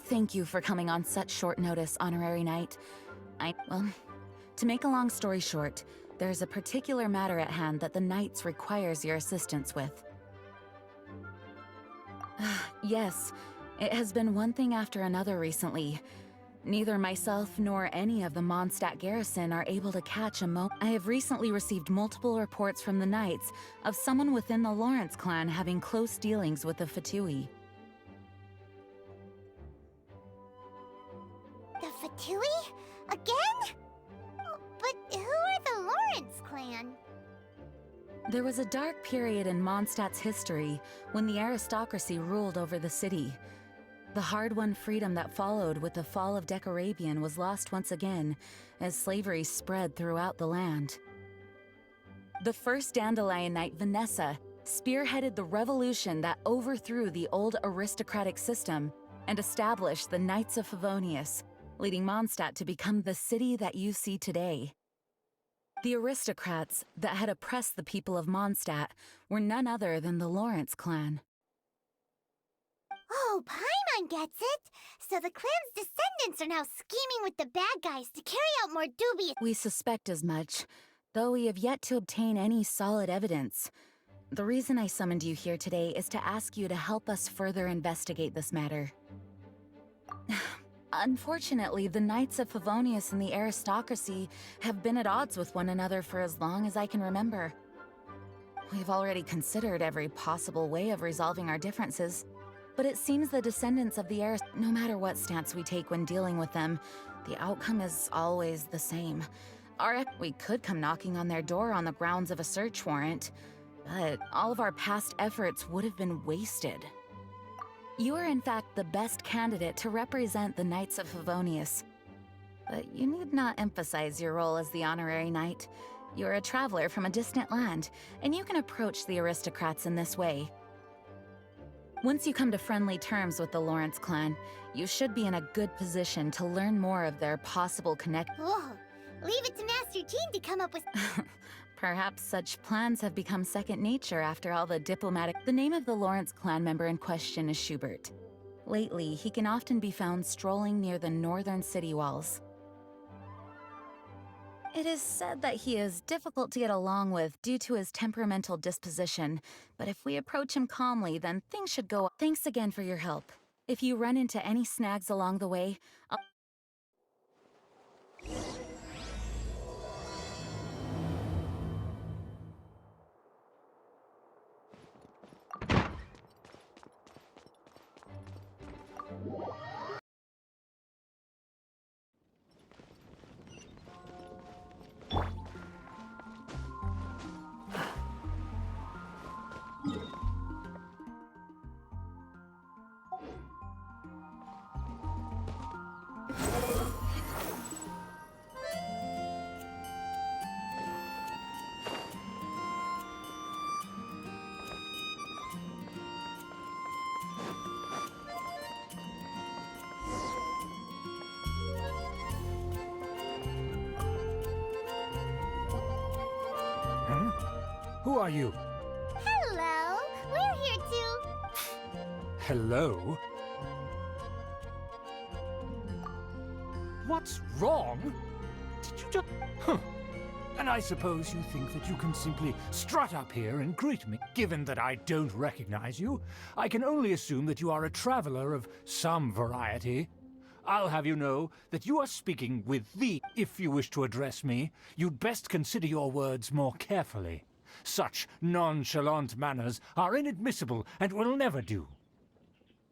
Thank you for coming on such short notice, Honorary Knight. Well, to make a long story short, there's a particular matter at hand that the Knights requires your assistance with. Yes, it has been one thing after another recently. Neither myself nor any of the Mondstadt garrison are able to catch a moment. I have recently received multiple reports from the Knights of someone within the Lawrence clan having close dealings with the Fatui. The Fatui? Again? But who are the Lawrence clan? There was a dark period in Mondstadt's history when the aristocracy ruled over the city. The hard-won freedom that followed with the fall of Decorabian was lost once again as slavery spread throughout the land. The first Dandelion Knight, Vanessa, spearheaded the revolution that overthrew the old aristocratic system and established the Knights of Favonius, leading Mondstadt to become the city that you see today. The aristocrats that had oppressed the people of Mondstadt were none other than the Lawrence clan. Oh, Paimon gets it! So the clan's descendants are now scheming with the bad guys to carry out more dubious— We suspect as much, though we have yet to obtain any solid evidence. The reason I summoned you here today is to ask you to help us further investigate this matter. Unfortunately, the Knights of Favonius and the aristocracy have been at odds with one another for as long as I can remember. We've already considered every possible way of resolving our differences, but it seems the descendants of the no matter what stance we take when dealing with them, the outcome is always the same. We could come knocking on their door on the grounds of a search warrant, but all of our past efforts would have been wasted. You are in fact the best candidate to represent the Knights of Favonius. But you need not emphasize your role as the honorary knight. You're a traveler from a distant land, and you can approach the aristocrats in this way. Once you come to friendly terms with the Lawrence clan, you should be in a good position to learn more of their possible Whoa! Leave it to Master Jean to come up with— Perhaps such plans have become second nature after all the diplomatic— The name of the Lawrence clan member in question is Schubert. Lately, he can often be found strolling near the northern city walls. It is said that he is difficult to get along with due to his temperamental disposition, but if we approach him calmly, then things should go— Thanks again for your help. If you run into any snags along the way, Who are you? Hello! We're here to— Hello? What's wrong? Did you just— Huh. And I suppose you think that you can simply strut up here and greet me. Given that I don't recognize you, I can only assume that you are a traveler of some variety. I'll have you know that you are speaking with thee. If you wish to address me, you'd best consider your words more carefully. Such nonchalant manners are inadmissible and will never do.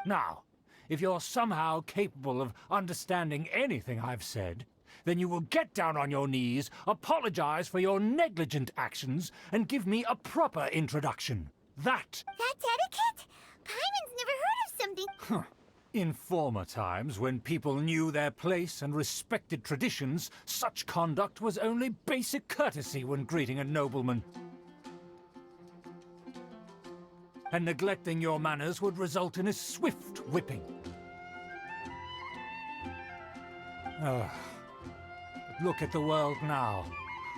Now, if you're somehow capable of understanding anything I've said, then you will get down on your knees, apologize for your negligent actions, and give me a proper introduction. That's etiquette? Paimon's never heard of something— In former times, when people knew their place and respected traditions, such conduct was only basic courtesy when greeting a nobleman. And neglecting your manners would result in a swift whipping. But look at the world now.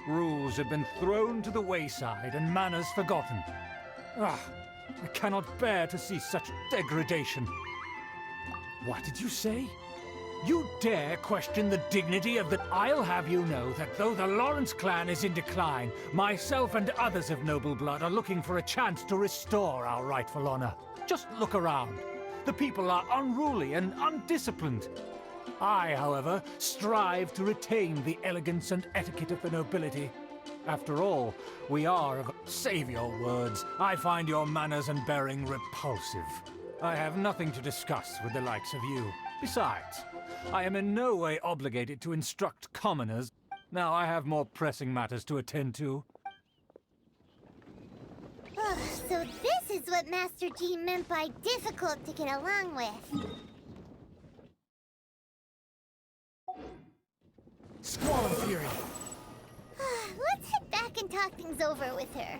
Rules have been thrown to the wayside and manners forgotten. I cannot bear to see such degradation. What did you say? You dare question the dignity of the... I'll have you know that though the Lawrence clan is in decline, myself and others of noble blood are looking for a chance to restore our rightful honor. Just look around. The people are unruly and undisciplined. I, however, strive to retain the elegance and etiquette of the nobility. After all, we are of... Save your words. I find your manners and bearing repulsive. I have nothing to discuss with the likes of you. Besides, I am in no way obligated to instruct commoners. Now I have more pressing matters to attend to. Oh, so this is what Master G meant by difficult to get along with. Squall and fury. Let's head back and talk things over with her.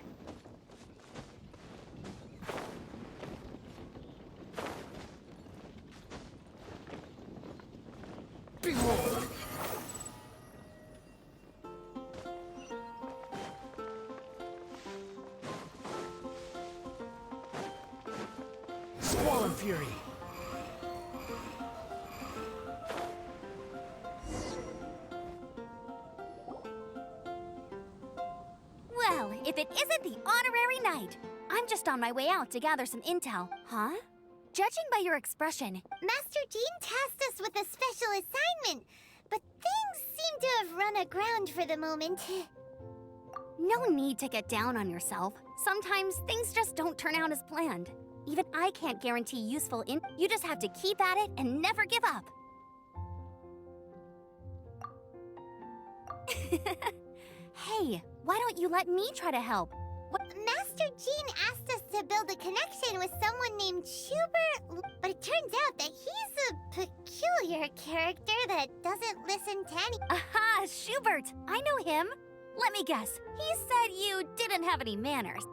Behold! Squall and fury. Well, if it isn't the honorary knight. I'm just on my way out to gather some intel. Huh? Judging by your expression, Master Jean tasked us with a special assignment, but things seem to have run aground for the moment. no need to get down on yourself. Sometimes things just don't turn out as planned. Even I can't guarantee useful You just have to keep at it and never give up. Hey, why don't you let me try to help? Master Jean asked us to build a connection with someone named Schubert, but it turns out that he's a peculiar character that doesn't listen to any... Aha, Schubert! I know him. Let me guess. He said you didn't have any manners.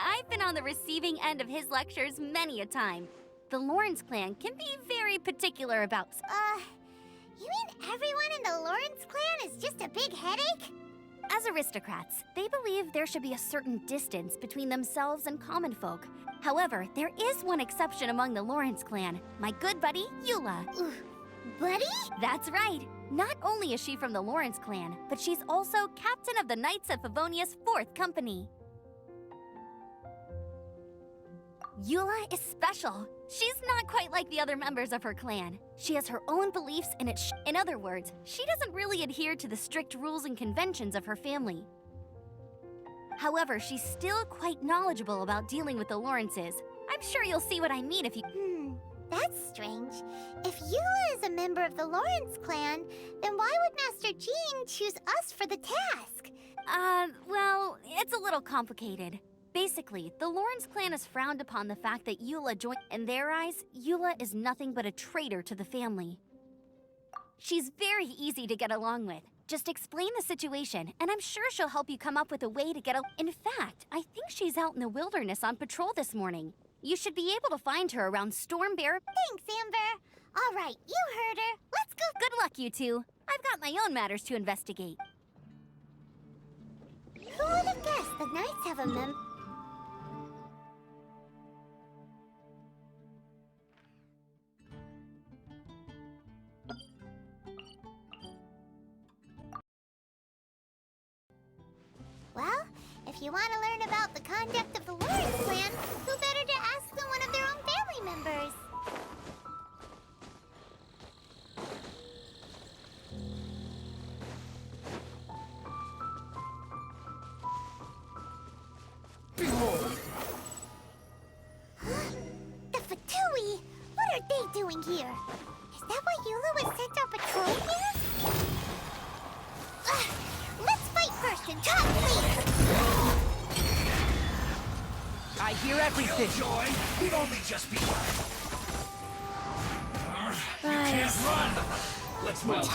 I've been on the receiving end of his lectures many a time. The Lawrence clan can be very particular about... You mean everyone in the Lawrence clan is just a big headache? As aristocrats, they believe there should be a certain distance between themselves and common folk. However, there is one exception among the Lawrence clan, my good buddy, Eola. Buddy? That's right. Not only is she from the Lawrence clan, but she's also captain of the Knights of Favonia's 4th company. Eola is special. She's not quite like the other members of her clan. She has her own beliefs and in other words, she doesn't really adhere to the strict rules and conventions of her family. However, she's still quite knowledgeable about dealing with the Lawrences. I'm sure you'll see what I mean if you... That's strange. If Eola is a member of the Lawrence clan, then why would Master Jean choose us for the task? Well, it's a little complicated. Basically, the Lawrence clan has frowned upon the fact that Eola joined. In their eyes, Eola is nothing but a traitor to the family. She's very easy to get along with. Just explain the situation, and I'm sure she'll help you come up with a way to get a... In fact, I think she's out in the wilderness on patrol this morning. You should be able to find her around Stormbear. Thanks, Ember. All right, you heard her. Let's go. Good luck, you two. I've got my own matters to investigate. Who would have guessed the Knights have a Well, if you want to learn about the conduct of the Lawrence clan, who better to ask than one of their own family members? Behold! The Fatui! What are they doing here? Is that why Eola was sent on patrol here? Let's fight first and talk later! I hear everything. Joy, we'd only just be You can't run! Let's move.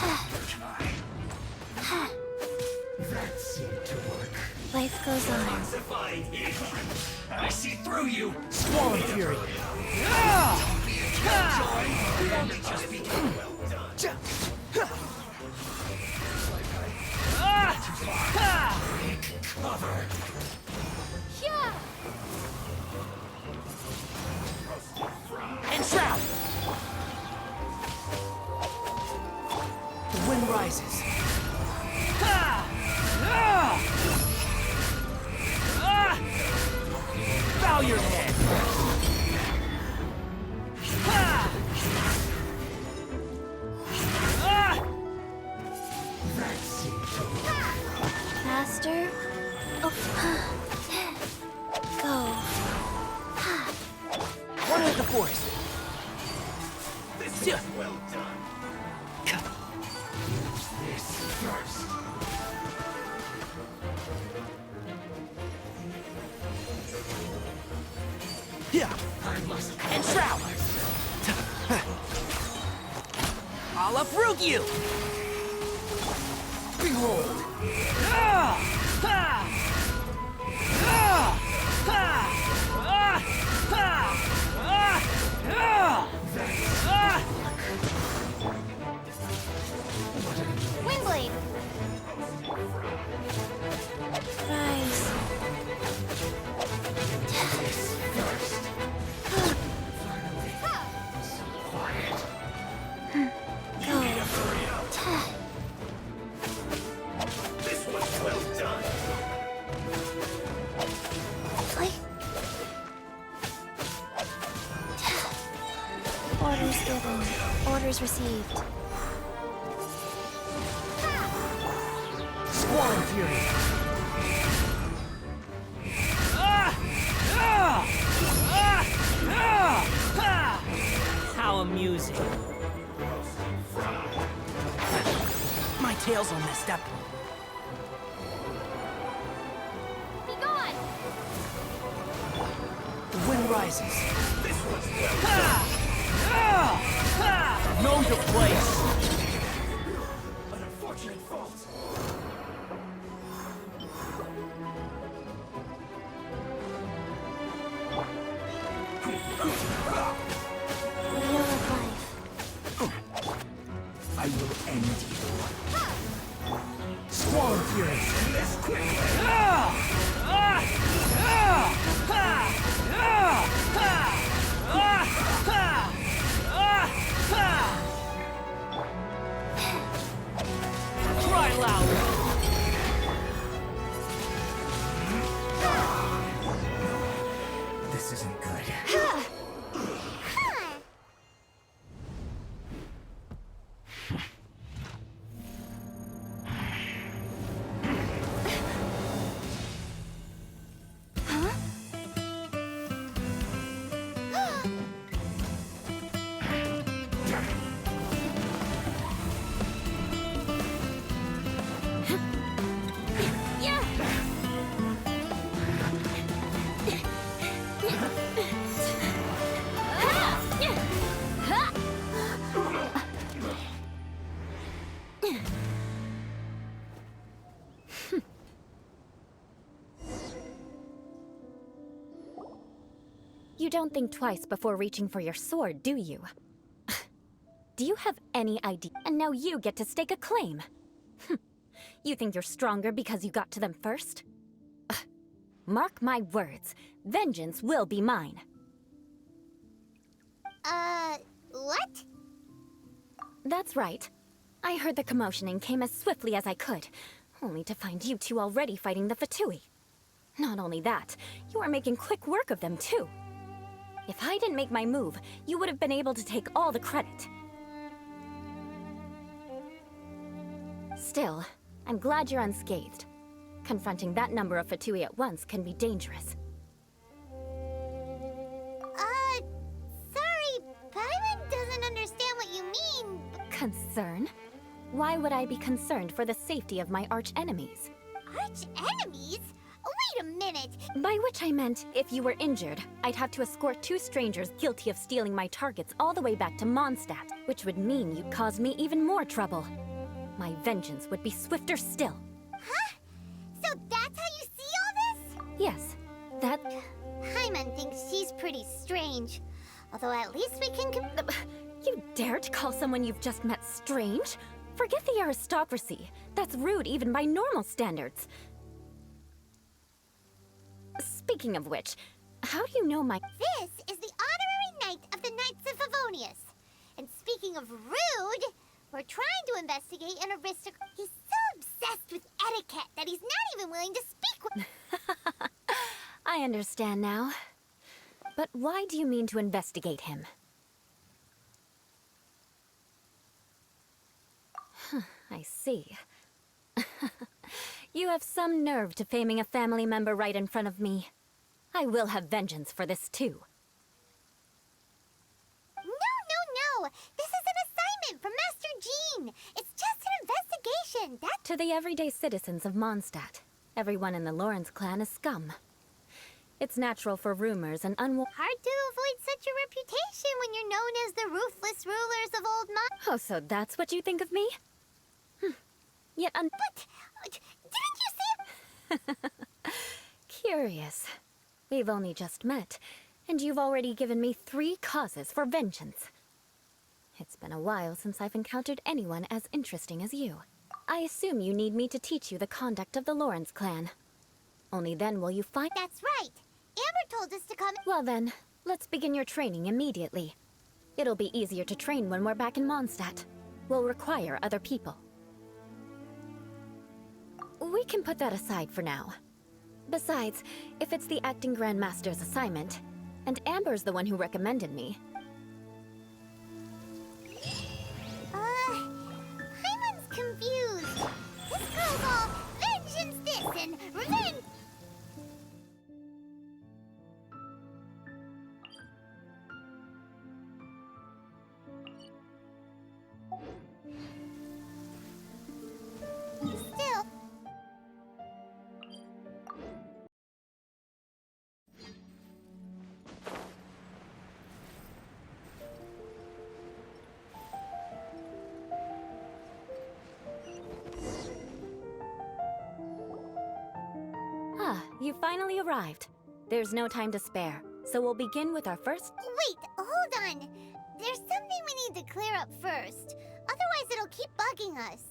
That seemed to work. Life goes on. I see through you! Squall and fury. Joy, we'd only just be well done. Cover! Entrap! rises. Ha! Ah! Ah! Bow your head. Ha! Ah! Master? Oh. Go. One with the force. This is well done. This first. Yeah. I must And shroud. I'll uproot you. Behold. Ah! Ha! Ah! Ha! Ah! Ha! Ah! Ah! Ah! Windblade! Rise. Go. This was well done. Orders given. Orders received. Squall Fury. Ah! Ah! Ah! Ah! Ah! How amusing. My tail's all messed up. Be gone! The wind rises. This was well Ah! Ah! Ah! Know your place. an unfortunate fault. Wheel of life. I will end you. Squall Fury! This quickly. Ah! Ah! Ah! Ah! Ah! Ah! Ah! Ah! Ah! Ah! Cry louder! This isn't good. You don't think twice before reaching for your sword, do you? Do you have any idea? And now you get to stake a claim. You think you're stronger because you got to them first? Mark my words, vengeance will be mine. What? That's right. I heard the commotion and came as swiftly as I could, only to find you two already fighting the Fatui. Not only that, you are making quick work of them too. If I didn't make my move, you would have been able to take all the credit. Still, I'm glad you're unscathed. Confronting that number of Fatui at once can be dangerous. Sorry, Paimon doesn't understand what you mean. Concern? Why would I be concerned for the safety of my arch-enemies? Arch-enemies? Wait a minute! By which I meant, if you were injured, I'd have to escort two strangers guilty of stealing my targets all the way back to Mondstadt, which would mean you'd cause me even more trouble. My vengeance would be swifter still. Huh? So that's how you see all this? Yes, that... Paimon thinks she's pretty strange. Although at least we can You dare to call someone you've just met strange? Forget the aristocracy. That's rude even by normal standards. Speaking of which, how do you know my... This is the honorary knight of the Knights of Favonius. And speaking of rude, We're trying to investigate an aristocrat. He's so obsessed with etiquette that he's not even willing to speak with. I understand now. But why do you mean to investigate him? I see. You have some nerve to faming a family member right in front of me. I will have vengeance for this too. No. This is an assignment from Master Jean. It's just an investigation. That's To the everyday citizens of Mondstadt, everyone in the Lawrence clan is scum. It's natural for rumors and hard to avoid such a reputation when you're known as the ruthless rulers of Old Mon. Oh, so that's what you think of me? Yet But didn't you see? Curious. We've only just met, and you've already given me 3 causes for vengeance. It's been a while since I've encountered anyone as interesting as you. I assume you need me to teach you the conduct of the Lawrence clan. Only then will you find— That's right. Amber told us to come. Well then, let's begin your training immediately. It'll be easier to train when we're back in Mondstadt. We'll require other people. We can put that aside for now. Besides, if it's the acting Grandmaster's assignment, and Amber's the one who recommended me. Hyman's confused. This girl's all vengeance this and revenge. Still. You finally arrived. There's no time to spare, so we'll begin with our first— Wait, hold on. There's something we need to clear up first. Otherwise, it'll keep bugging us.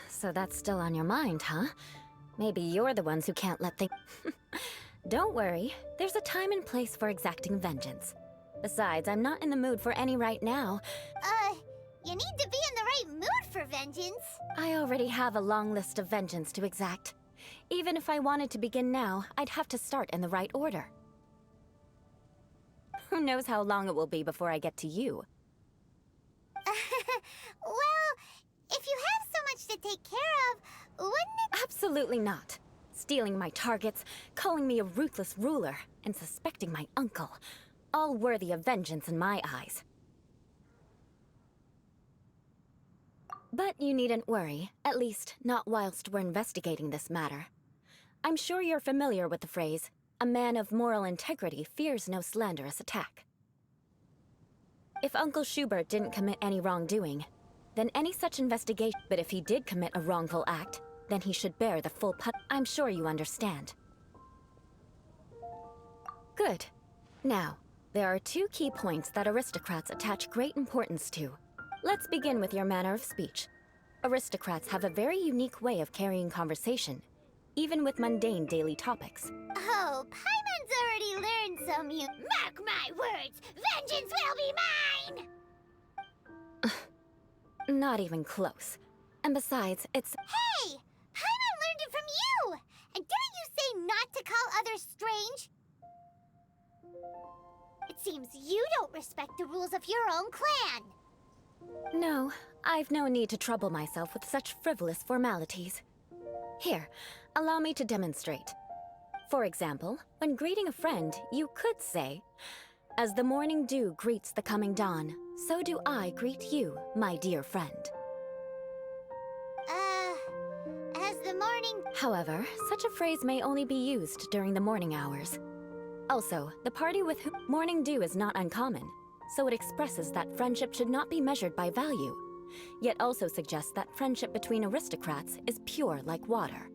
So that's still on your mind, huh? Maybe you're the ones who can't let things— Don't worry, there's a time and place for exacting vengeance. Besides, I'm not in the mood for any right now. You need to be in the right mood for vengeance. I already have a long list of vengeance to exact. Even if I wanted to begin now, I'd have to start in the right order. Who knows how long it will be before I get to you? Well, if you have so much to take care of, wouldn't it— Absolutely not. Stealing my targets, calling me a ruthless ruler, and suspecting my uncle. All worthy of vengeance in my eyes. But you needn't worry, at least not whilst we're investigating this matter. I'm sure you're familiar with the phrase, a man of moral integrity fears no slanderous attack. If Uncle Schubert didn't commit any wrongdoing, then any such investigation— But if he did commit a wrongful act, then he should bear the full I'm sure you understand. Good. Now, there are 2 key points that aristocrats attach great importance to. Let's begin with your manner of speech. Aristocrats have a very unique way of carrying conversation, even with mundane daily topics. Oh, Paimon's already learned some Mark my words, vengeance will be mine! Not even close. And besides, it's— Hey! Paimon learned it from you! And didn't you say not to call others strange? It seems you don't respect the rules of your own clan. No, I've no need to trouble myself with such frivolous formalities. Here, allow me to demonstrate. For example, when greeting a friend, you could say, "As the morning dew greets the coming dawn, so do I greet you, my dear friend." As the morning— However, such a phrase may only be used during the morning hours. Also, the party with whom morning dew is not uncommon, so it expresses that friendship should not be measured by value, yet also suggests that friendship between aristocrats is pure like water.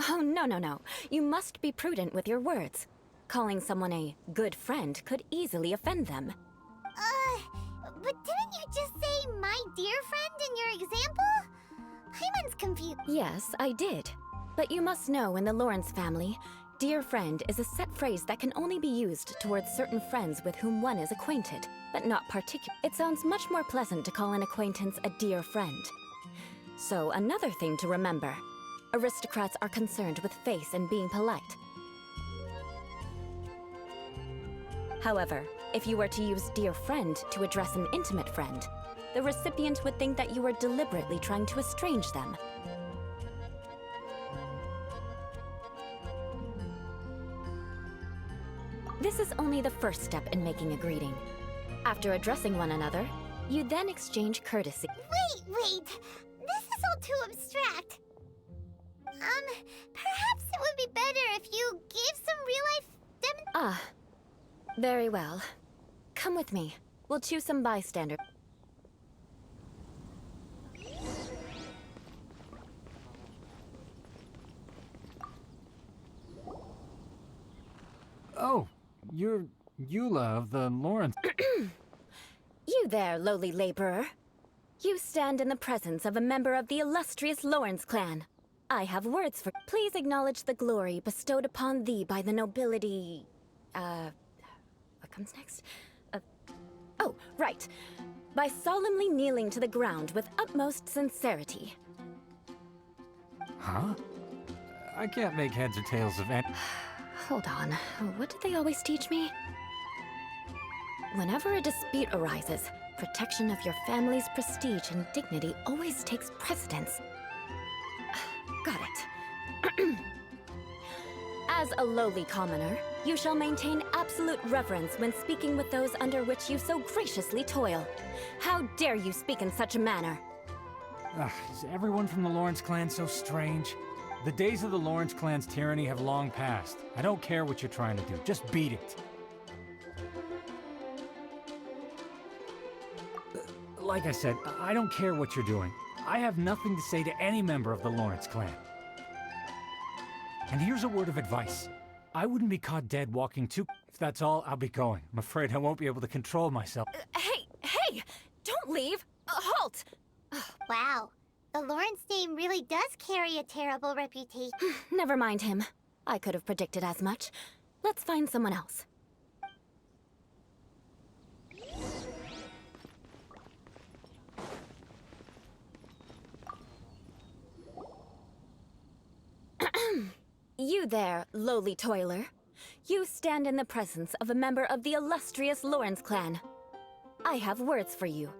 Oh, no. You must be prudent with your words. Calling someone a good friend could easily offend them. But didn't you just say my dear friend in your example? Paimon's confused. Yes, I did. But you must know in the Lawrence family, dear friend is a set phrase that can only be used towards certain friends with whom one is acquainted, but not particular. It sounds much more pleasant to call an acquaintance a dear friend. So another thing to remember, aristocrats are concerned with face and being polite. However, if you were to use dear friend to address an intimate friend, the recipient would think that you were deliberately trying to estrange them. This is only the first step in making a greeting. After addressing one another, you then exchange courtesy. Wait! This is all too abstract. Perhaps it would be better if you gave some real-life Ah, very well. Come with me. We'll choose some bystander. Oh, you're Eola of the Lawrence. You there, lowly laborer. You stand in the presence of a member of the illustrious Lawrence clan. I have words for... Please acknowledge the glory bestowed upon thee by the nobility... What comes next? Oh, right. By solemnly kneeling to the ground with utmost sincerity. Huh? I can't make heads or tails of any... Hold on. What did they always teach me? Whenever a dispute arises, protection of your family's prestige and dignity always takes precedence. Got it. As a lowly commoner, you shall maintain absolute reverence when speaking with those under which you so graciously toil. How dare you speak in such a manner? Is everyone from the Lawrence clan so strange? The days of the Lawrence clan's tyranny have long passed. I don't care what you're trying to do. Just beat it. Like I said, I don't care what you're doing. I have nothing to say to any member of the Lawrence clan. And here's a word of advice. I wouldn't be caught dead walking too... If that's all, I'll be going. I'm afraid I won't be able to control myself. Hey! Don't leave! Halt! Wow. The Lawrence name really does carry a terrible reputation. Never mind him. I could have predicted as much. Let's find someone else. You there, lowly toiler. You stand in the presence of a member of the illustrious Lawrence clan. I have words for you.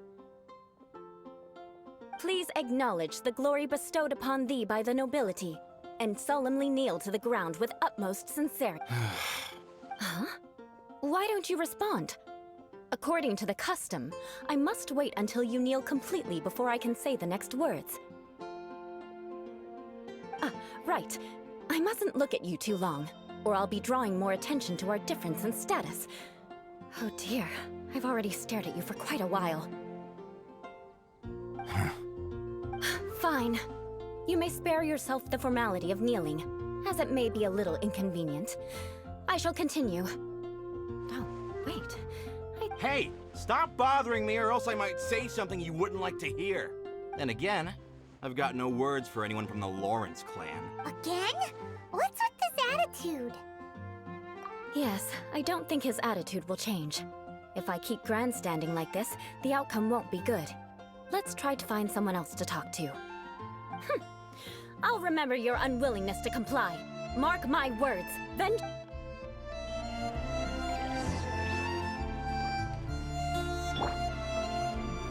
Please acknowledge the glory bestowed upon thee by the nobility, and solemnly kneel to the ground with utmost sincerity. Huh? Why don't you respond? According to the custom, I must wait until you kneel completely before I can say the next words. Right. I mustn't look at you too long, or I'll be drawing more attention to our difference in status. Oh dear, I've already stared at you for quite a while. Fine. You may spare yourself the formality of kneeling, as it may be a little inconvenient. I shall continue. Oh, wait. Hey, stop bothering me or else I might say something you wouldn't like to hear. Then again, I've got no words for anyone from the Lawrence clan. Again? What's with this attitude? Yes, I don't think his attitude will change. If I keep grandstanding like this, the outcome won't be good. Let's try to find someone else to talk to. I'll remember your unwillingness to comply. Mark my words. Then...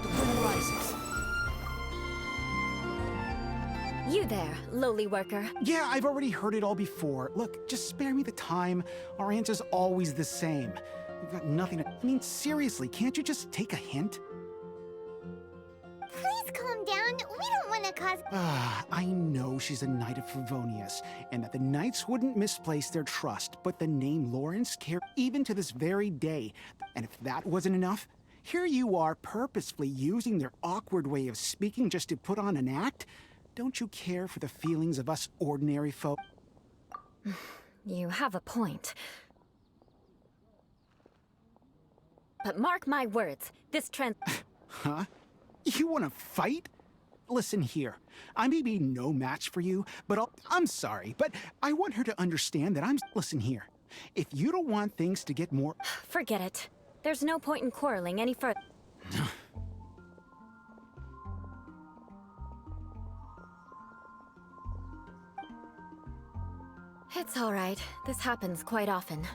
The wind rises. You there, lowly worker. Yeah, I've already heard it all before. Look, just spare me the time. Our answer's always the same. We've got nothing to... I mean, seriously, can't you just take a hint? Please calm down. We don't want to cause... I know she's a knight of Favonius, and that the knights wouldn't misplace their trust, but the name Lawrence cares even to this very day. And if that wasn't enough, here you are purposefully using their awkward way of speaking just to put on an act? Don't you care for the feelings of us ordinary folk? You have a point. But mark my words, this Huh? You want to fight? listen here. I may be no match for you, but I'm sorry, but I want her to understand that listen here. If you don't want things to get more... Forget it. There's no point in quarreling any further. It's all right. This happens quite often.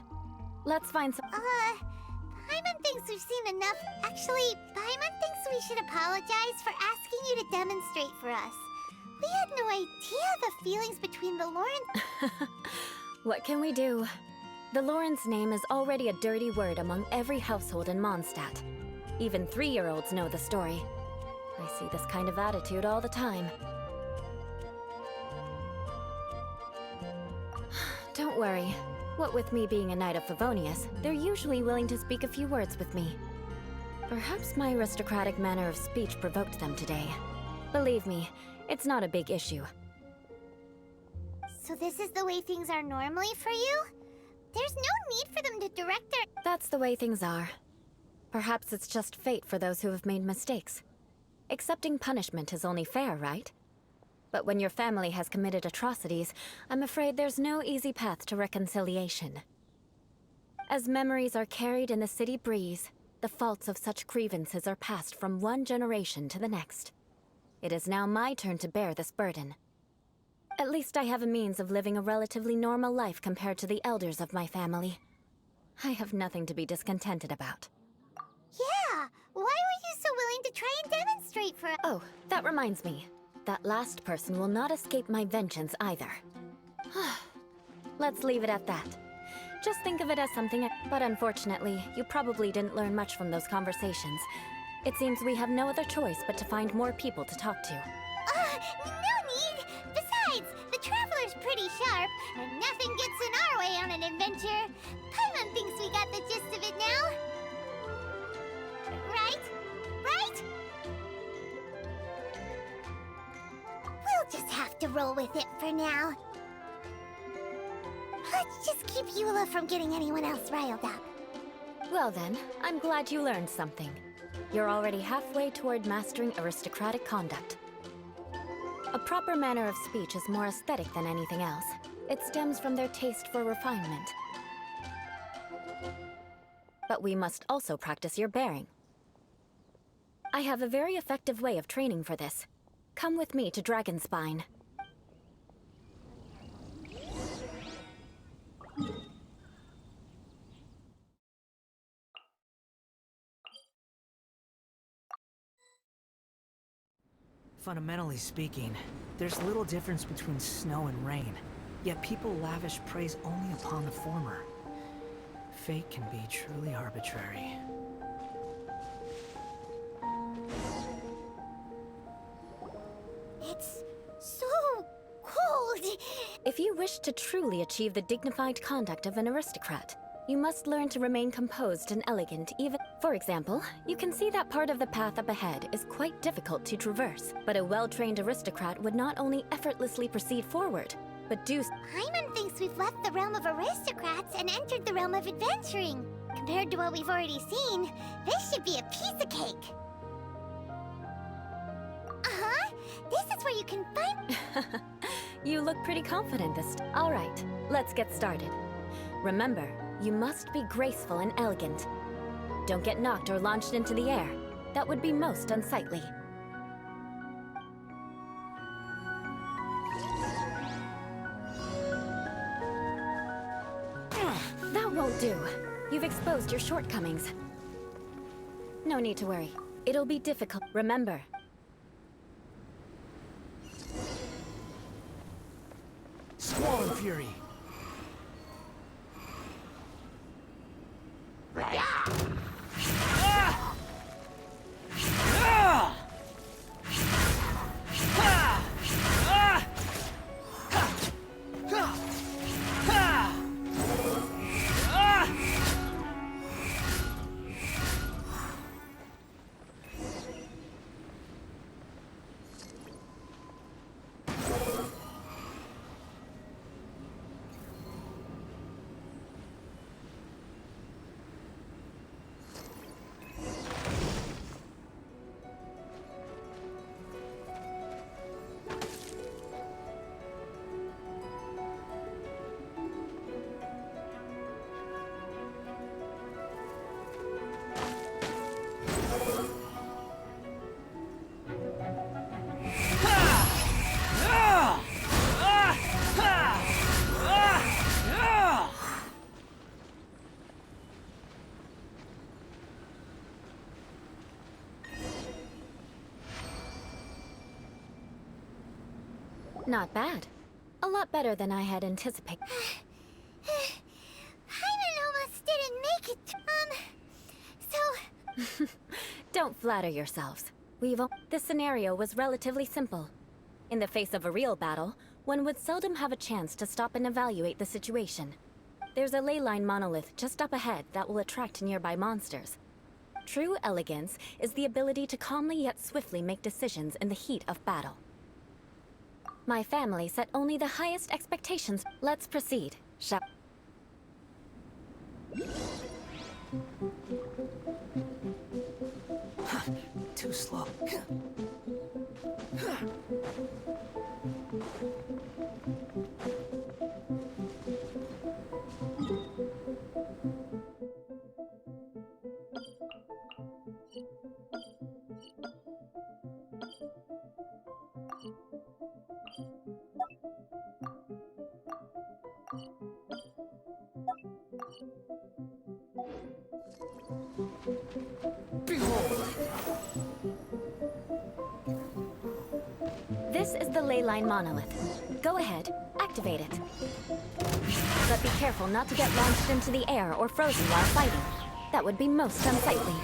Let's find some... Paimon thinks we've seen enough. Actually, Paimon thinks we should apologize for asking you to demonstrate for us. We had no idea the feelings between the Lorens... What can we do? The Lorenz name is already a dirty word among every household in Mondstadt. Even 3-year-olds know the story. I see this kind of attitude all the time. Don't worry. What with me being a Knight of Favonius, they're usually willing to speak a few words with me. Perhaps my aristocratic manner of speech provoked them today. Believe me, it's not a big issue. So this is the way things are normally for you? There's no need for them to direct their... That's the way things are. Perhaps it's just fate for those who have made mistakes. Accepting punishment is only fair, right? But when your family has committed atrocities, I'm afraid there's no easy path to reconciliation. As memories are carried in the city breeze, the faults of such grievances are passed from one generation to the next. It is now my turn to bear this burden. At least I have a means of living a relatively normal life compared to the elders of my family. I have nothing to be discontented about. Yeah! Why were you so willing to try and demonstrate for us? Oh, that reminds me. That last person will not escape my vengeance either. Let's leave it at that. Just think of it as something... But unfortunately, you probably didn't learn much from those conversations. It seems we have no other choice but to find more people to talk to. No need! Besides, the Traveler's pretty sharp, and nothing gets in our way on an adventure. Paimon thinks we got the gist of it now. Right? Right? We'll just have to roll with it for now. Let's just keep Eola from getting anyone else riled up. Well then, I'm glad you learned something. You're already halfway toward mastering aristocratic conduct. A proper manner of speech is more aesthetic than anything else. It stems from their taste for refinement. But we must also practice your bearing. I have a very effective way of training for this. Come with me to Dragonspine. Fundamentally speaking, there's little difference between snow and rain, yet people lavish praise only upon the former. Fate can be truly arbitrary. It's so cold. If you wish to truly achieve the dignified conduct of an aristocrat, you must learn to remain composed and elegant even... For example, you can see that part of the path up ahead is quite difficult to traverse, but a well-trained aristocrat would not only effortlessly proceed forward, but do... Paimon thinks we've left the realm of aristocrats and entered the realm of adventuring. Compared to what we've already seen, this should be a piece of cake. Uh-huh. This is where you can find... You look pretty confident this time. All right, let's get started. Remember, you must be graceful and elegant. Don't get knocked or launched into the air. That would be most unsightly. That won't do. You've exposed your shortcomings. No need to worry. It'll be difficult. Remember. Squall and Fury! Not bad. A lot better than I had anticipated. Paimon almost didn't make it. So... Don't flatter yourselves. This scenario was relatively simple. In the face of a real battle, one would seldom have a chance to stop and evaluate the situation. There's a ley line monolith just up ahead that will attract nearby monsters. True elegance is the ability to calmly yet swiftly make decisions in the heat of battle. My family set only the highest expectations. Let's proceed, shall Too slow. This is the ley line monolith. Go ahead, activate it. But be careful not to get launched into the air or frozen while fighting. That would be most unsightly.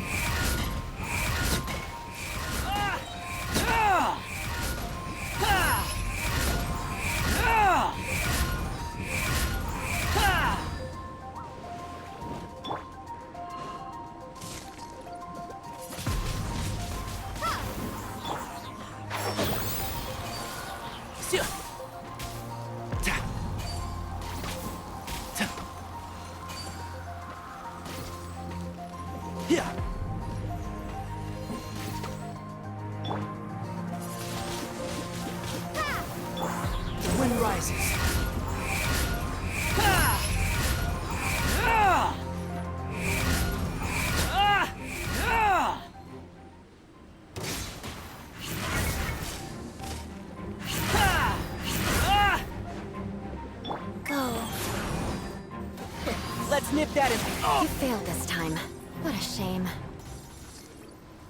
Nip that in. You failed this time. What a shame.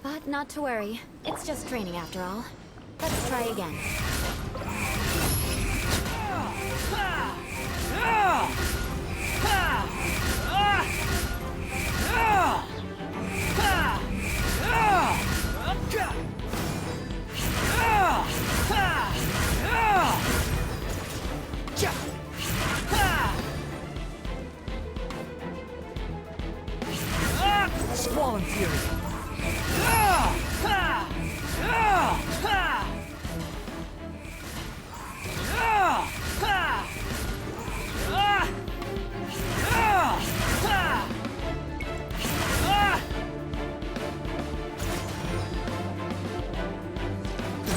But not to worry. It's just training after all. Let's try again. Squall and fury. The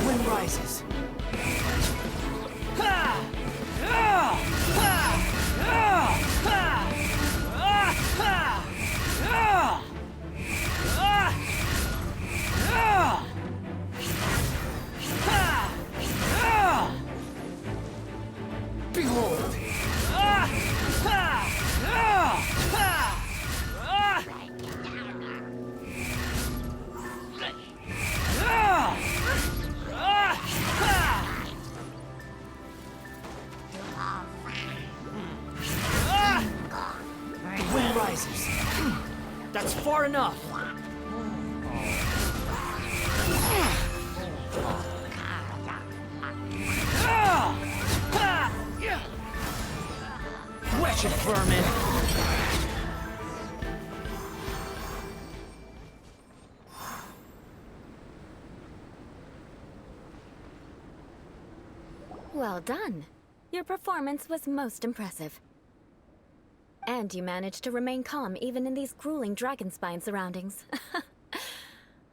wind rises. That's far enough. Wretched vermin. Well done. Your performance was most impressive. And you managed to remain calm even in these grueling dragon spine surroundings.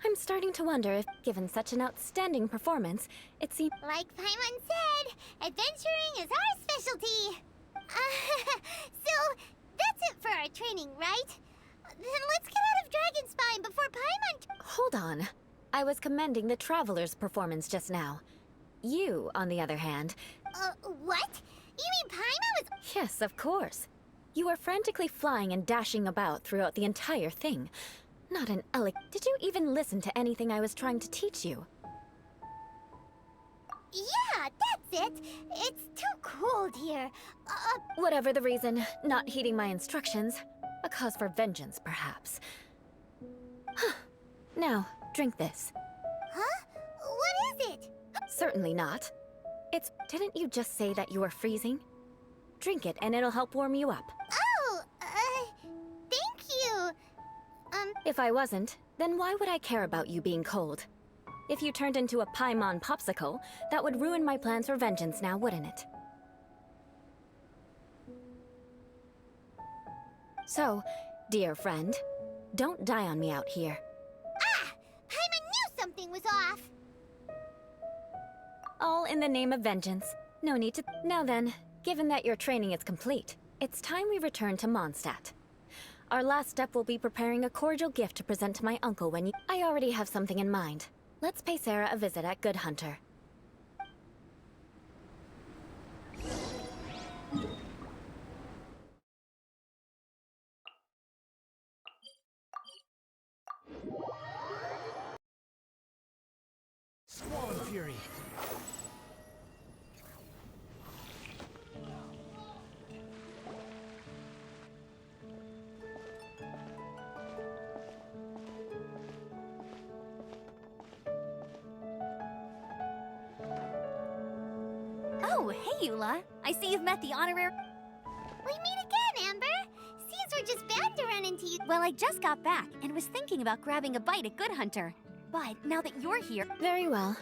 I'm starting to wonder if, given such an outstanding performance, it seems... Like Paimon said, adventuring is our specialty. So, that's it for our training, right? Then let's get out of Dragon Spine before Paimon... Hold on. I was commending the Traveler's performance just now. You, on the other hand... What? You mean Paimon was... Yes, of course. You were frantically flying and dashing about throughout the entire thing. Not an Did you even listen to anything I was trying to teach you? Yeah, Yeah, that's it. It's too cold here. Whatever the reason, not heeding my instructions, a cause for vengeance, perhaps. Now, drink this. Huh? What is it? Certainly not. Didn't you just say that you were freezing? Drink it and it'll help warm you up. Oh, thank you. If I wasn't, then why would I care about you being cold? If you turned into a Paimon popsicle, that would ruin my plans for vengeance now, wouldn't it? So, dear friend, don't die on me out here. Ah! Paimon knew something was off. All in the name of vengeance. No need to... Now then, given that your training is complete, it's time we return to Mondstadt. Our last step will be preparing a cordial gift to present to my uncle when you... I already have something in mind. Let's pay Sarah a visit at Good Hunter. Squall and fury. Oh, hey, Eula. I see you've met the honorary... We meet again, Ember. Seems we're just bound to run into you. Well, I just got back and was thinking about grabbing a bite at Good Hunter. But now that you're here... Very well.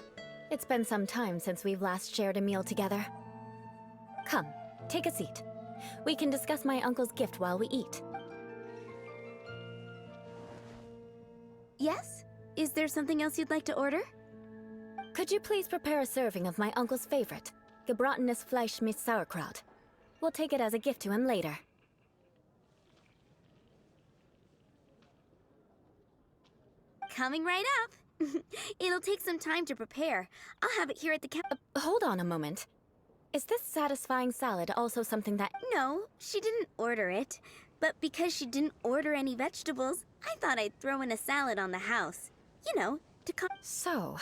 It's been some time since we've last shared a meal together. Come, take a seat. We can discuss my uncle's gift while we eat. Yes? Is there something else you'd like to order? Could you please prepare a serving of my uncle's favorite, gebratenes Fleisch mit Sauerkraut? We'll take it as a gift to him later. Coming right up. It'll take some time to prepare. I'll have it here at the Hold on a moment. Is this satisfying salad also something that... No, she didn't order it. But because she didn't order any vegetables, I thought I'd throw in a salad on the house. You know, to So,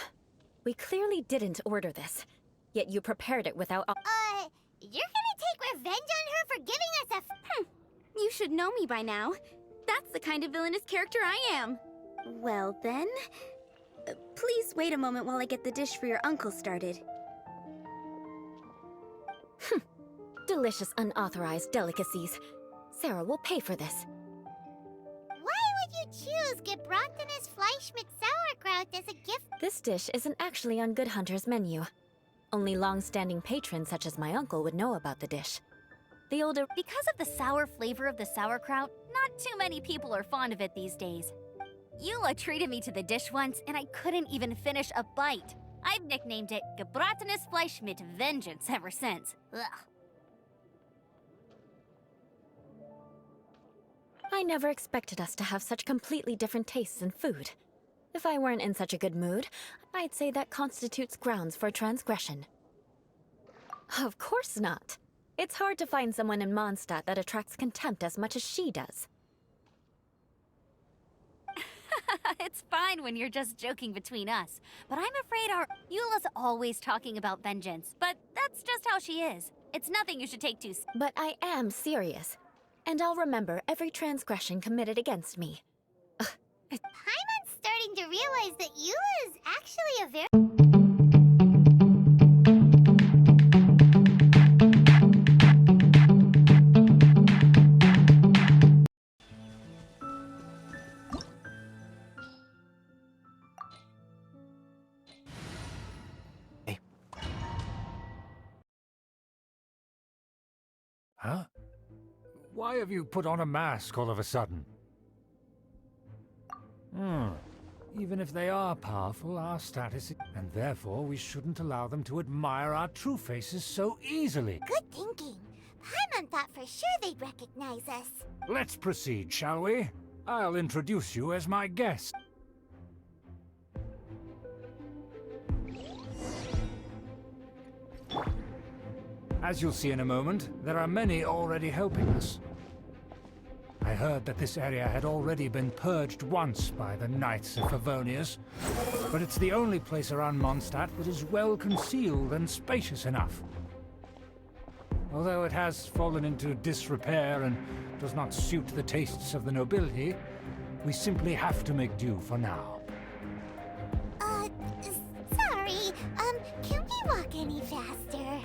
we clearly didn't order this. Yet you prepared it without... You're gonna take revenge on her for giving us a... You should know me by now. That's the kind of villainous character I am. Well then... please wait a moment while I get the dish for your uncle started. Delicious unauthorized delicacies. Sarah will pay for this. Why would you choose gebratenes Fleisch mit Sauerkraut as a gift? This dish isn't actually on Good Hunter's menu. Only long-standing patrons such as my uncle would know about the dish. The older... Because of the sour flavor of the sauerkraut, not too many people are fond of it these days. Eula treated me to the dish once, and I couldn't even finish a bite. I've nicknamed it gebratenes Fleisch mit Vengeance ever since. Ugh. I never expected us to have such completely different tastes in food. If I weren't in such a good mood, I'd say that constitutes grounds for transgression. Of course not. It's hard to find someone in Mondstadt that attracts contempt as much as she does. It's fine when you're just joking between us, but I'm afraid Eula's always talking about vengeance, but that's just how she is. It's nothing you should take too... But I am serious, and I'll remember every transgression committed against me. Paimon's starting to realize that Eula is actually a very... Huh? Why have you put on a mask all of a sudden? Even if they are powerful, our status is... And therefore, we shouldn't allow them to admire our true faces so easily. Good thinking. Paimon thought for sure they'd recognize us. Let's proceed, shall we? I'll introduce you as my guest. As you'll see in a moment, there are many already helping us. I heard that this area had already been purged once by the Knights of Favonius, but it's the only place around Mondstadt that is well concealed and spacious enough. Although it has fallen into disrepair and does not suit the tastes of the nobility, we simply have to make do for now. Sorry, can we walk any faster?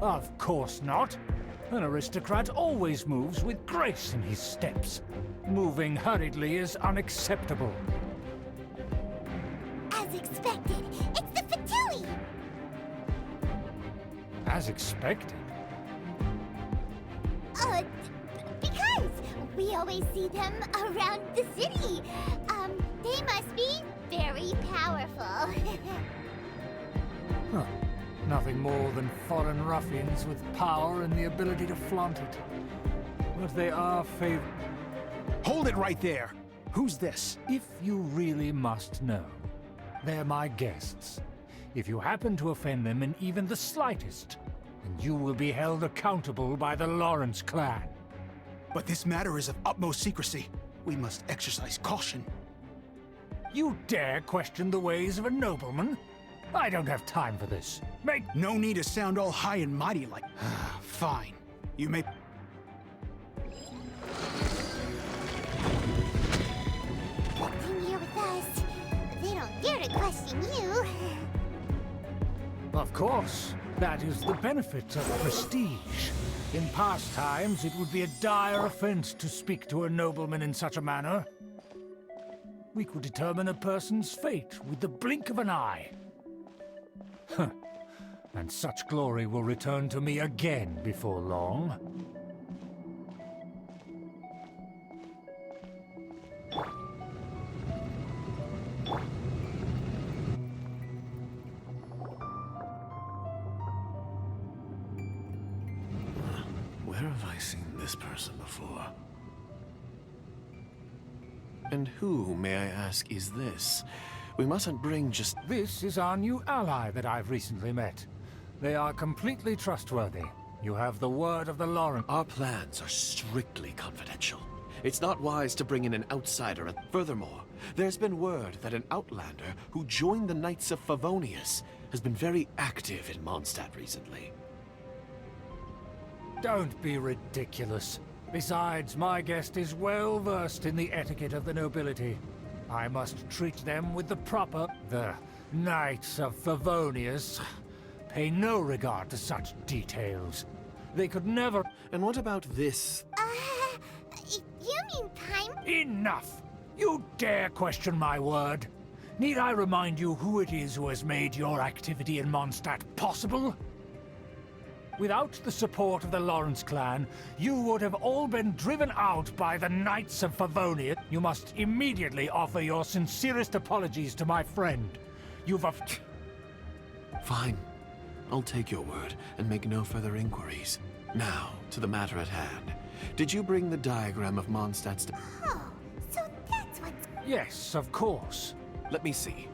Of course not. An aristocrat always moves with grace in his steps. Moving hurriedly is unacceptable. As expected, it's the Fatui! As expected. Because we always see them around the city. They must be very powerful. Huh. Nothing more than foreign ruffians with power and the ability to flaunt it. But they are Hold it right there! Who's this? If you really must know, they're my guests. If you happen to offend them in even the slightest, then you will be held accountable by the Lawrence clan. But this matter is of utmost secrecy. We must exercise caution. You dare question the ways of a nobleman? I don't have time for this. No need to sound all high and mighty like... Fine. You may... Come here with us. They don't dare to question you. Of course. That is the benefit of prestige. In past times, it would be a dire offense to speak to a nobleman in such a manner. We could determine a person's fate with the blink of an eye. Huh. And such glory will return to me again before long. Where have I seen this person before? And who, may I ask, is this? We mustn't bring just... This is our new ally that I've recently met. They are completely trustworthy. You have the word of the Lawrence. Our plans are strictly confidential. It's not wise to bring in an outsider. And furthermore, there's been word that an outlander who joined the Knights of Favonius has been very active in Mondstadt recently. Don't be ridiculous. Besides, my guest is well versed in the etiquette of the nobility. I must treat them with the proper... The Knights of Favonius pay no regard to such details. They could never... And what about this? You mean time? Enough! You dare question my word? Need I remind you who it is who has made your activity in Mondstadt possible? Without the support of the Lawrence clan, you would have all been driven out by the Knights of Favonius. You must immediately offer your sincerest apologies to my friend. You've... Fine. I'll take your word and make no further inquiries. Now, to the matter at hand. Did you bring the diagram of Mondstadt's... Oh, so that's what's... Yes, of course. Let me see.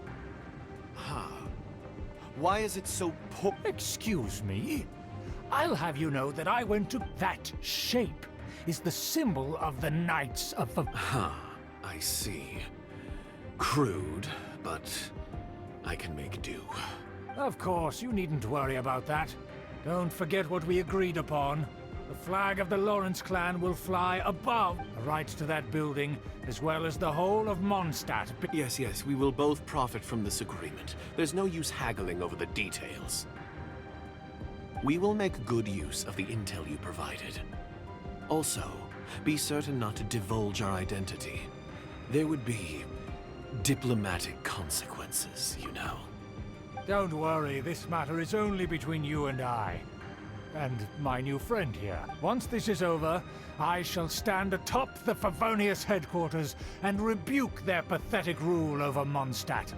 Why is it so Excuse me? I'll have you know that I went to... That shape is the symbol of the Knights of... I see. Crude, but I can make do. Of course, you needn't worry about that. Don't forget what we agreed upon. The flag of the Lawrence clan will fly above the right to that building, as well as the whole of Mondstadt. Yes, we will both profit from this agreement. There's no use haggling over the details. We will make good use of the intel you provided. Also, be certain not to divulge our identity. There would be diplomatic consequences, you know. Don't worry, this matter is only between you and I. And my new friend here. Once this is over, I shall stand atop the Favonius headquarters and rebuke their pathetic rule over Mondstadt.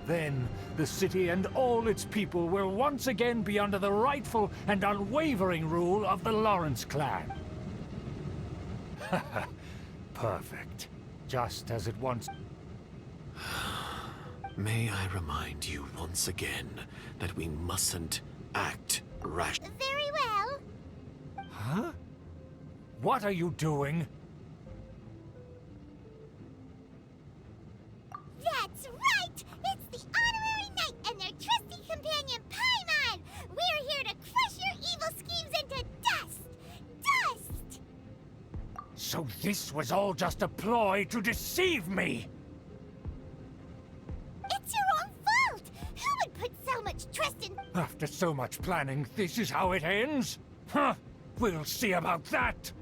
Then, the city and all its people will once again be under the rightful and unwavering rule of the Lawrence clan. Perfect. Just as it once... May I remind you once again that we mustn't act rash... Very well. Huh? What are you doing? That's So this was all just a ploy to deceive me! It's your own fault! Who would put so much trust in... After so much planning, this is how it ends? Huh! We'll see about that!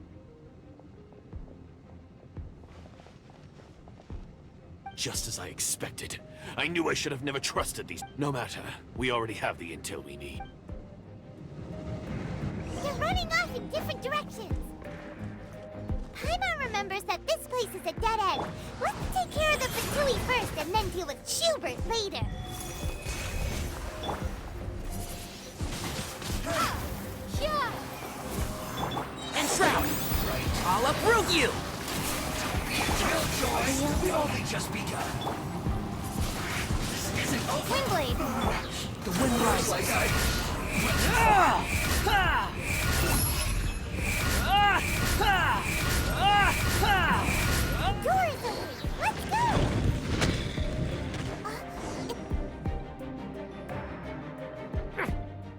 Just as I expected. I knew I should have never trusted these. No matter. We already have the intel we need. They're running off in different directions. Paimon remembers that this place is a dead end. Let's take care of the Fatui first and then deal with Schubert later. Enshroud! I'll uproot you! Real joy, we've only just begun. This isn't over. Windblade. The wind rises like I... Door is open. Let's go.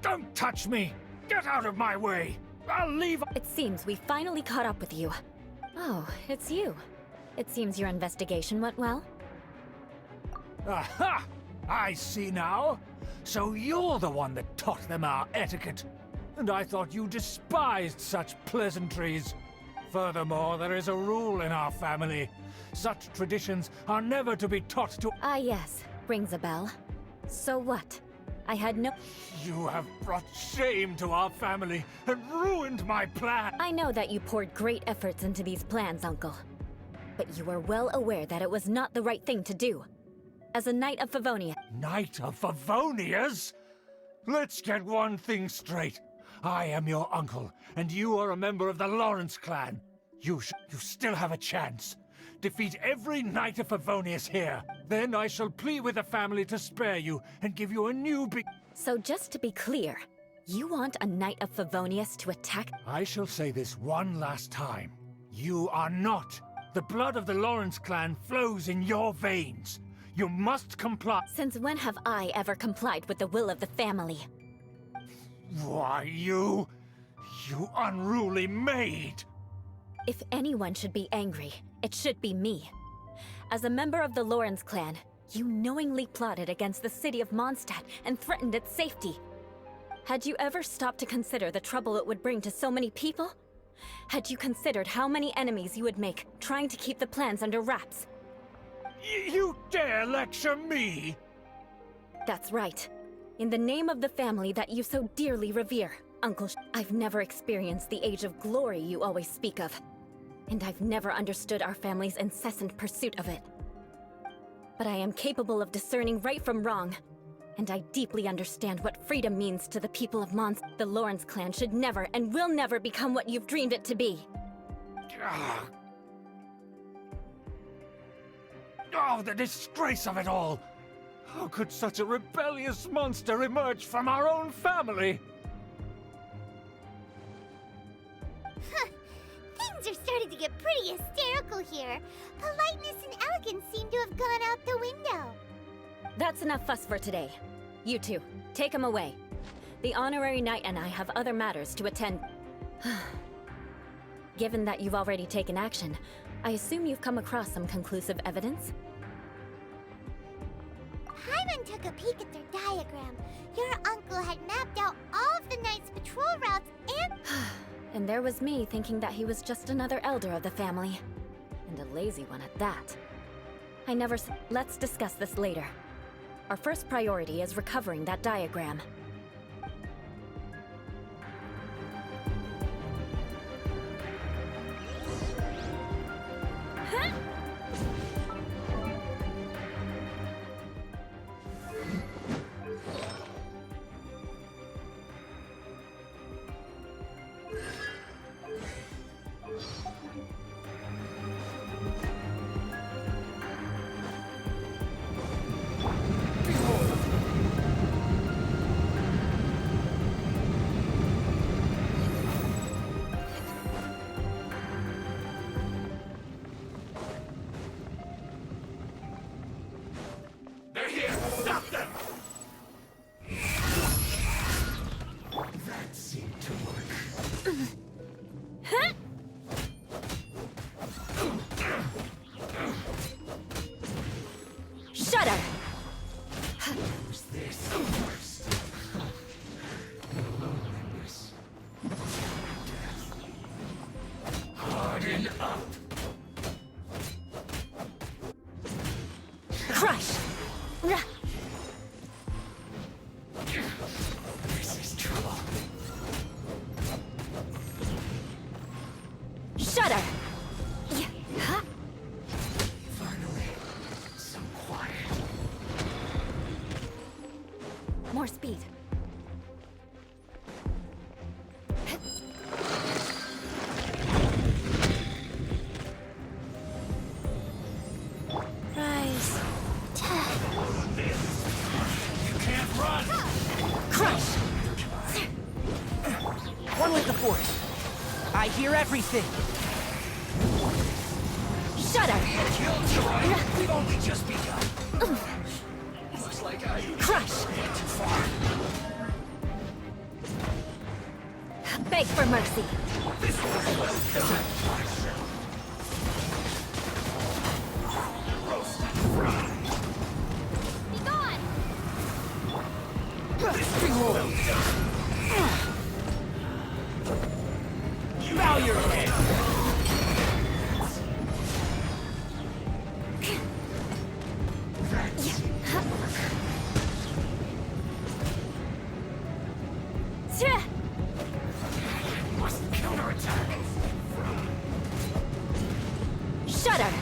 Don't touch me! Get out of my way! I'll leave... It seems we finally caught up with you. Oh, it's you. It seems your investigation went well. Aha! I see now. So you're the one that taught them our etiquette. And I thought you despised such pleasantries. Furthermore, there is a rule in our family. Such traditions are never to be taught to... Ah, yes. Rings a bell. So what? I had no... You have brought shame to our family and ruined my plan. I know that you poured great efforts into these plans, Uncle. But you were well aware that it was not the right thing to do. As a Knight of Favonia... Knight of Favonias? Let's get one thing straight. I am your uncle, and you are a member of the Lawrence clan. You still have a chance. Defeat every Knight of Favonius here. Then I shall plead with the family to spare you and give you a new So just to be clear, you want a Knight of Favonius to attack... I shall say this one last time. You are not. The blood of the Lawrence clan flows in your veins. You must comply. Since when have I ever complied with the will of the family? Why, you unruly maid! If anyone should be angry, it should be me. As a member of the Lawrence clan, you knowingly plotted against the city of Mondstadt and threatened its safety. Had you ever stopped to consider the trouble it would bring to so many people? Had you considered how many enemies you would make trying to keep the plans under wraps? You dare lecture me? That's right. In the name of the family that you so dearly revere, Uncle I've never experienced the age of glory you always speak of. And I've never understood our family's incessant pursuit of it. But I am capable of discerning right from wrong. And I deeply understand what freedom means to the people of Mons. The Lawrence clan should never and will never become what you've dreamed it to be. Oh, the disgrace of it all! How could such a rebellious monster emerge from our own family? Things are starting to get pretty hysterical here. Politeness and elegance seem to have gone out the window. That's enough fuss for today. You two, take him away. The honorary knight and I have other matters to attend. Given that you've already taken action, I assume you've come across some conclusive evidence? Paimon took a peek at their diagram. Your uncle had mapped out all of the Knight's patrol routes and... And there was me thinking that he was just another elder of the family. And a lazy one at that. I never Let's discuss this later. Our first priority is recovering that diagram. More speed. Rise. You can't run! Crush! One with the force. I hear everything. Shudder! Killjoy! We've only just begun. Looks like I Crush! went too far. Beg for mercy. This was well done. Roast and fry. Be gone! This was well done. Bow your head. Must counterattack. Shudder!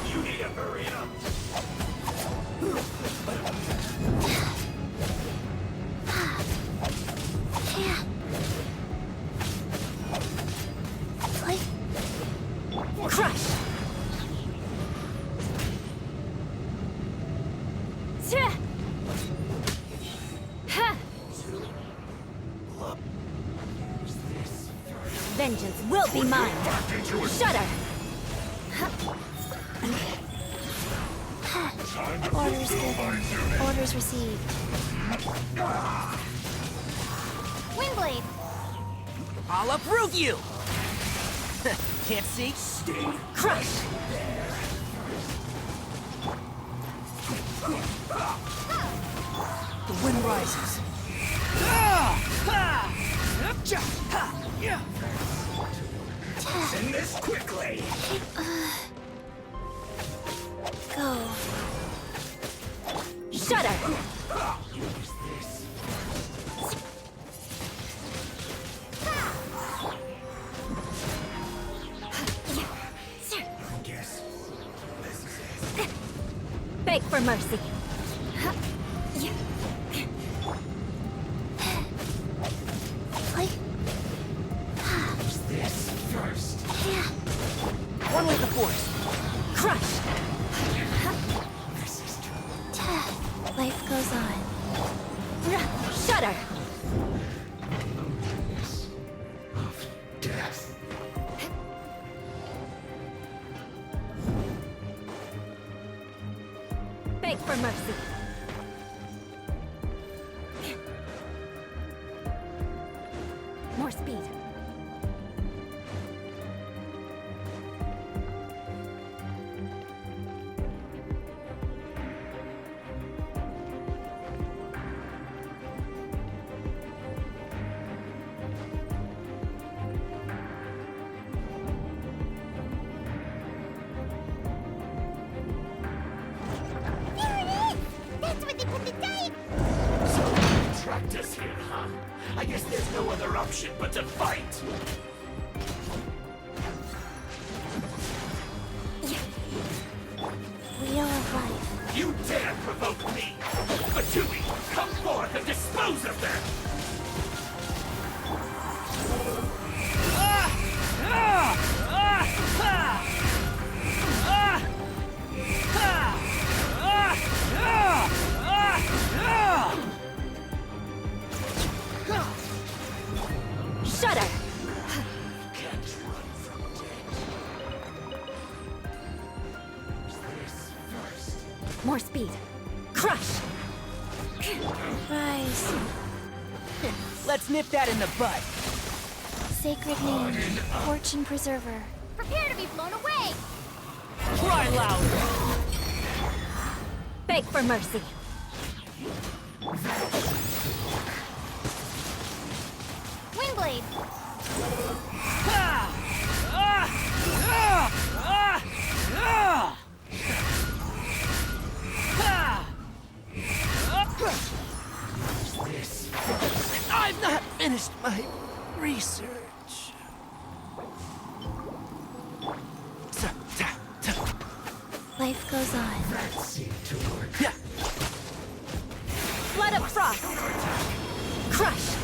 You need to hurry up. Crush! Vengeance will be mine. Shudder! Orders given. Orders received. Windblade! I'll uproot you! Can't see? Crush! The wind rises. Send this quickly. Go. Shudder! Guess this is it. Beg for mercy. This first. One with the force. Crush! This is true. Life goes on. Shudder! Of death. Beg for mercy. More speed. There it is! That's where they put the tape! So, trapped us here, huh? I guess there's no other option but to fight. Wheel of life. You dare provoke me! Fatui, come forth and dispose of them! Shudder! Can't run from death. This first. More speed. Crush! Rise. Let's nip that in the bud. Sacred name. Fortune preserver. Prepare to be blown away! Cry louder! Beg for mercy. Windblade! I've finished my research. Life goes on. That seemed to work. Yeah. Flood of frost! Crush!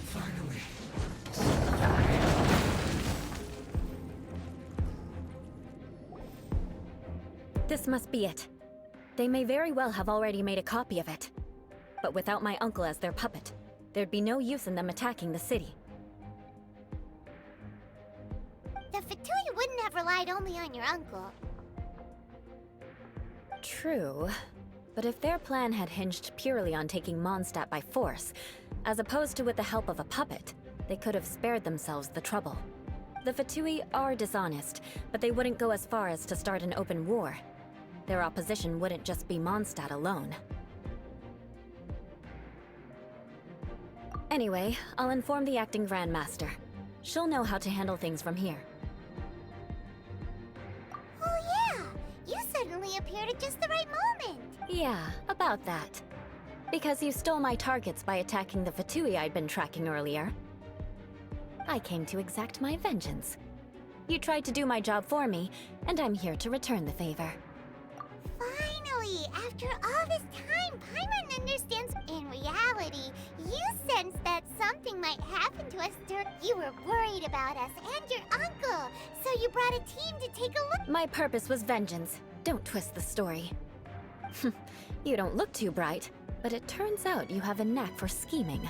Finally. This must be it. They may very well have already made a copy of it. But without my uncle as their puppet, there'd be no use in them attacking the city. The Fatui wouldn't have relied only on your uncle. True. But if their plan had hinged purely on taking Mondstadt by force, as opposed to with the help of a puppet, they could have spared themselves the trouble. The Fatui are dishonest, but they wouldn't go as far as to start an open war. Their opposition wouldn't just be Mondstadt alone. Anyway, I'll inform the acting Grandmaster. She'll know how to handle things from here. Oh yeah! You suddenly appeared at just the right moment! Yeah, about that. Because you stole my targets by attacking the Fatui I'd been tracking earlier. I came to exact my vengeance. You tried to do my job for me, and I'm here to return the favor. Finally! After all this time, Paimon understands. In reality, you sensed that something might happen to us during. You were worried about us and your uncle, so you brought a team to take a look. My purpose was vengeance. Don't twist the story. You don't look too bright, but it turns out you have a knack for scheming.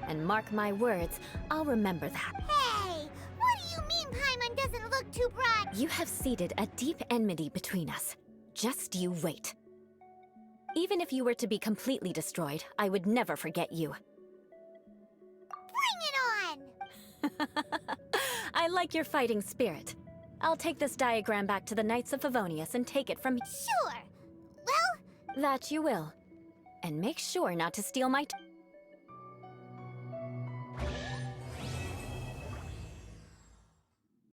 And mark my words, I'll remember that. Hey! What do you mean Paimon doesn't look too bright? You have seeded a deep enmity between us. Just you wait. Even if you were to be completely destroyed, I would never forget you. Bring it on! I like your fighting spirit. I'll take this diagram back to the Knights of Favonius and take it from... Sure! Well... That you will. And make sure not to steal my...